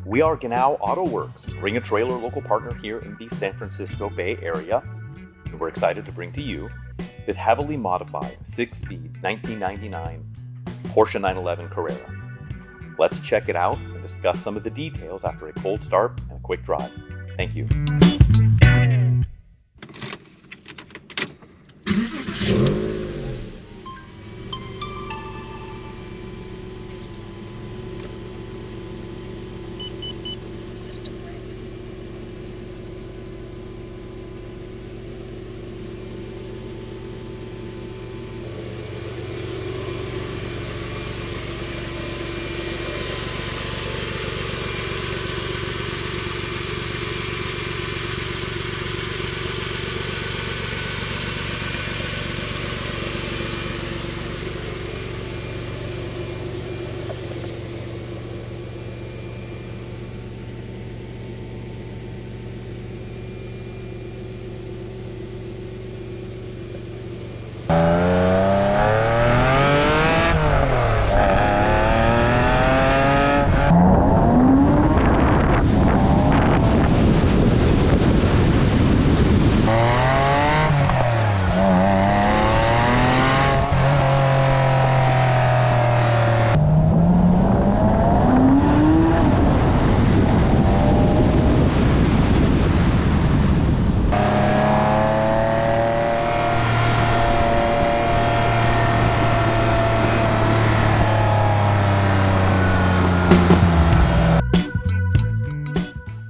We are Genau AutoWerks, Bring a Trailer local partner here in the San Francisco Bay Area. And we're excited to bring to you this heavily modified 6-speed 1999 Porsche 911 Carrera. Let's check it out and discuss some of the details after a cold start and a quick drive. Thank you.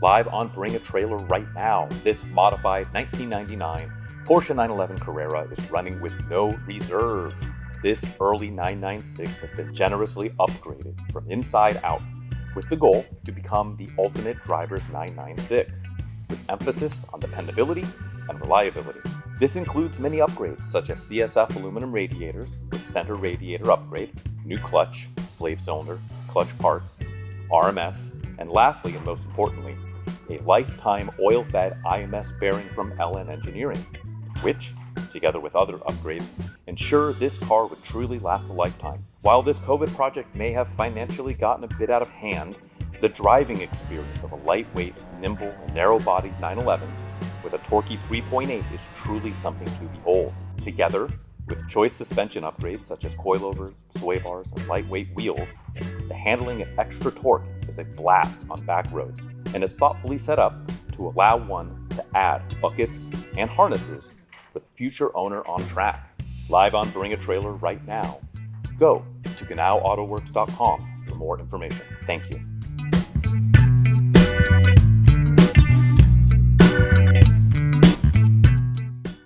Live on Bring a Trailer right now, this modified 1999 Porsche 911 Carrera is running with no reserve. This early 996 has been generously upgraded from inside out with the goal to become the ultimate driver's 996, with emphasis on dependability and reliability. This includes many upgrades such as CSF aluminum radiators with center radiator upgrade, new clutch, slave cylinder, clutch parts, RMS, and lastly and most importantly, a lifetime oil-fed IMS bearing from LN Engineering, which, together with other upgrades, ensure this car would truly last a lifetime. While this COVID project may have financially gotten a bit out of hand, the driving experience of a lightweight, nimble, narrow-bodied 911 with a torquey 3.8 is truly something to behold. Together, with choice suspension upgrades such as coilovers, sway bars, and lightweight wheels, the handling of extra torque is a blast on back roads and is thoughtfully set up to allow one to add buckets and harnesses for the future owner on track. Live on Bring a Trailer right now. Go to GenauAutoWerks.com for more information. Thank you.